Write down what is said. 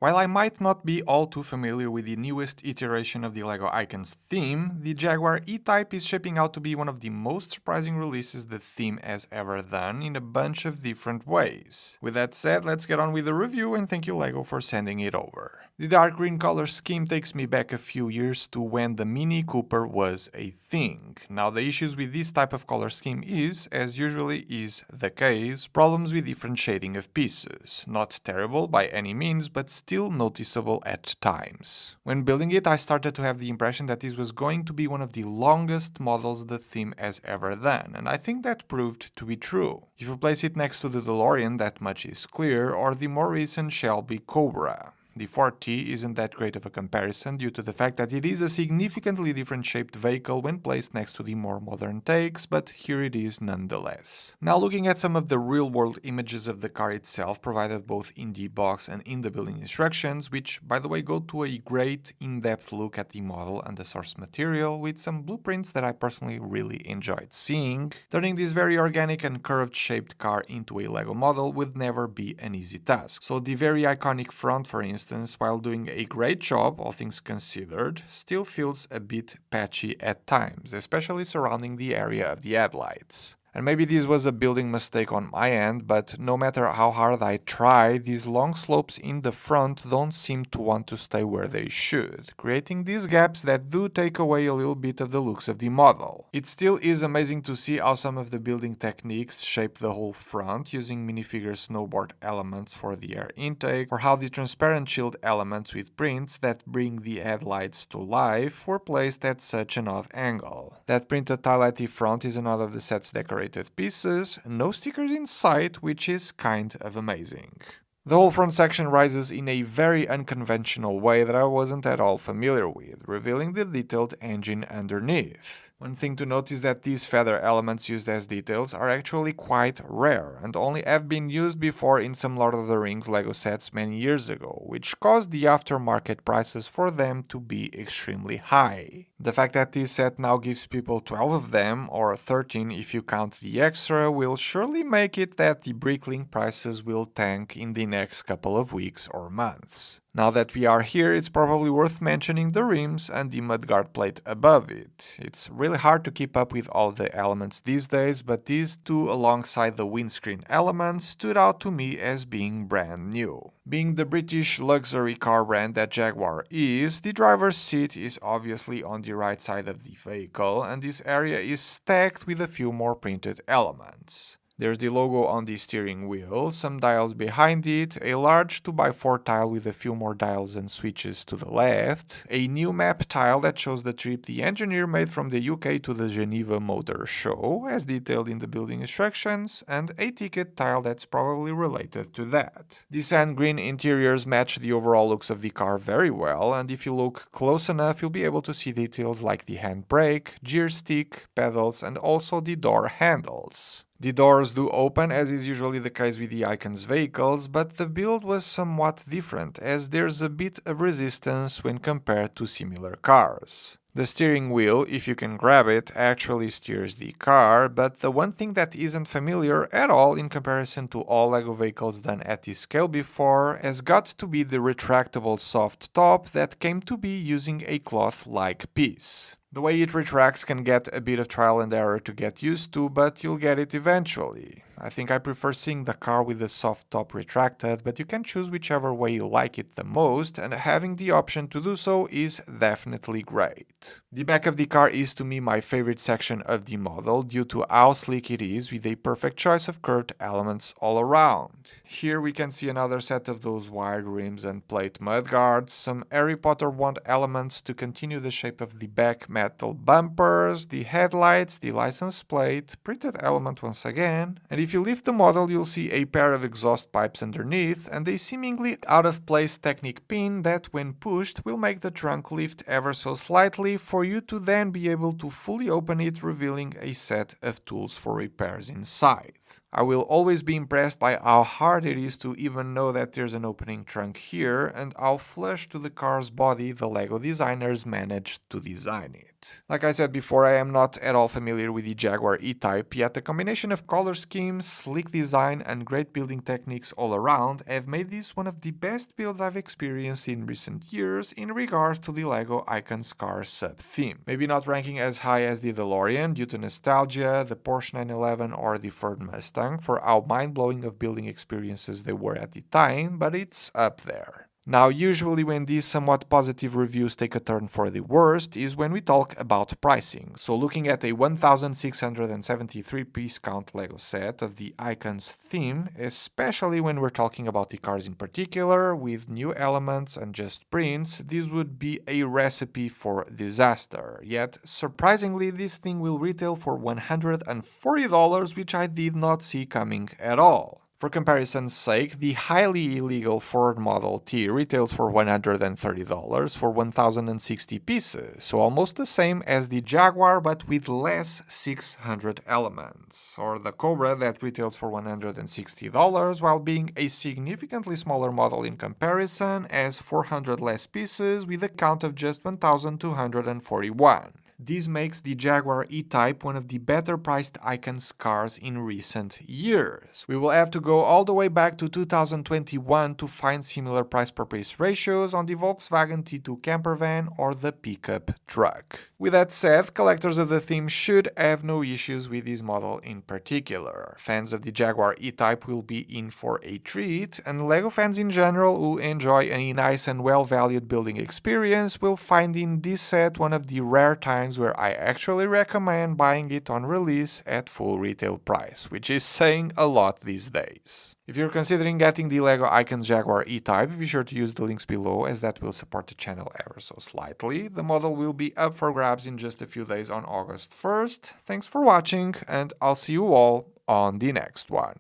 While I might not be all too familiar with the newest iteration of the LEGO Icons theme, the Jaguar E-Type is shaping out to be one of the most surprising releases the theme has ever done in a bunch of different ways. With that said, let's get on with the review, and thank you LEGO for sending it over. The dark green color scheme takes me back a few years to when the Mini Cooper was a thing. Now the issues with this type of color scheme is, as usually is the case, problems with different shading of pieces. Not terrible by any means, but still noticeable at times. When building it, I started to have the impression that this was going to be one of the longest models the theme has ever done, and I think that proved to be true. If you place it next to the DeLorean, that much is clear, or the more recent Shelby Cobra. The 4T isn't that great of a comparison due to the fact that it is a significantly different shaped vehicle when placed next to the more modern takes, but here it is nonetheless. Now looking at some of the real-world images of the car itself provided both in the box and in the building instructions, which by the way go to a great in-depth look at the model and the source material with some blueprints that I personally really enjoyed seeing, turning this very organic and curved shaped car into a LEGO model would never be an easy task. So the very iconic front, for instance, while doing a great job, all things considered, still feels a bit patchy at times, especially surrounding the area of the headlights. And maybe this was a building mistake on my end, but no matter how hard I try, these long slopes in the front don't seem to want to stay where they should, creating these gaps that do take away a little bit of the looks of the model. It still is amazing to see how some of the building techniques shape the whole front, using minifigure snowboard elements for the air intake, or how the transparent shield elements with prints that bring the headlights to life were placed at such an odd angle. That printed tile at the front is another of the set's decorations pieces, no stickers in sight, which is kind of amazing. The whole front section rises in a very unconventional way that I wasn't at all familiar with, revealing the detailed engine underneath. One thing to note is that these feather elements used as details are actually quite rare, and only have been used before in some Lord of the Rings LEGO sets many years ago, which caused the aftermarket prices for them to be extremely high. The fact that this set now gives people 12 of them, or 13 if you count the extra, will surely make it that the Bricklink prices will tank in the next couple of weeks or months. Now that we are here, it's probably worth mentioning the rims and the mudguard plate above it. It's really hard to keep up with all the elements these days, but these two alongside the windscreen elements stood out to me as being brand new. Being the British luxury car brand that Jaguar is, the driver's seat is obviously on the right side of the vehicle, and this area is stacked with a few more printed elements. There's the logo on the steering wheel, some dials behind it, a large 2x4 tile with a few more dials and switches to the left, a new map tile that shows the trip the engineer made from the UK to the Geneva Motor Show, as detailed in the building instructions, and a ticket tile that's probably related to that. The sand green interiors match the overall looks of the car very well, and if you look close enough you'll be able to see details like the handbrake, gear stick, pedals, and also the door handles. The doors do open, as is usually the case with the Icons vehicles, but the build was somewhat different, as there's a bit of resistance when compared to similar cars. The steering wheel, if you can grab it, actually steers the car, but the one thing that isn't familiar at all in comparison to all LEGO vehicles done at this scale before has got to be the retractable soft top that came to be using a cloth-like piece. The way it retracts can get a bit of trial and error to get used to, but you'll get it eventually. I think I prefer seeing the car with the soft top retracted, but you can choose whichever way you like it the most, and having the option to do so is definitely great. The back of the car is to me my favorite section of the model due to how sleek it is, with a perfect choice of curved elements all around. Here we can see another set of those wide rims and plate mudguards, some Harry Potter wand elements to continue the shape of the back metal bumpers, the headlights, the license plate, printed element once again, and if you lift the model you'll see a pair of exhaust pipes underneath and a seemingly out-of-place Technic pin that when pushed will make the trunk lift ever so slightly for you to then be able to fully open it, revealing a set of tools for repairs inside. I will always be impressed by how hard it is to even know that there's an opening trunk here and how flush to the car's body the LEGO designers managed to design it. Like I said before, I am not at all familiar with the Jaguar E-Type, yet the combination of color schemes, sleek design and great building techniques all around have made this one of the best builds I've experienced in recent years in regards to the LEGO Icons car sub-theme. Maybe not ranking as high as the DeLorean due to nostalgia, the Porsche 911 or the Ford Mustang for how mind-blowing of building experiences they were at the time, but it's up there. Now, usually when these somewhat positive reviews take a turn for the worst is when we talk about pricing. So looking at a 1,673 piece count LEGO set of the Icons theme, especially when we're talking about the cars in particular, with new elements and just prints, this would be a recipe for disaster. Yet, surprisingly, this thing will retail for $140, which I did not see coming at all. For comparison's sake, the highly illegal Ford Model T retails for $130 for 1,060 pieces, so almost the same as the Jaguar but with less 600 elements, or the Cobra that retails for $160 while being a significantly smaller model in comparison as 400 less pieces with a count of just 1,241. This makes the Jaguar E-Type one of the better priced Icons cars in recent years. We will have to go all the way back to 2021 to find similar price per piece ratios on the Volkswagen T2 campervan or the pickup truck. With that said, collectors of the theme should have no issues with this model in particular. Fans of the Jaguar E-Type will be in for a treat, and LEGO fans in general who enjoy a nice and well-valued building experience will find in this set one of the rare times where I actually recommend buying it on release at full retail price, which is saying a lot these days. If you're considering getting the LEGO Icons Jaguar E-Type, be sure to use the links below as that will support the channel ever so slightly. The model will be up for grabs in just a few days on August 1st. Thanks for watching and I'll see you all on the next one.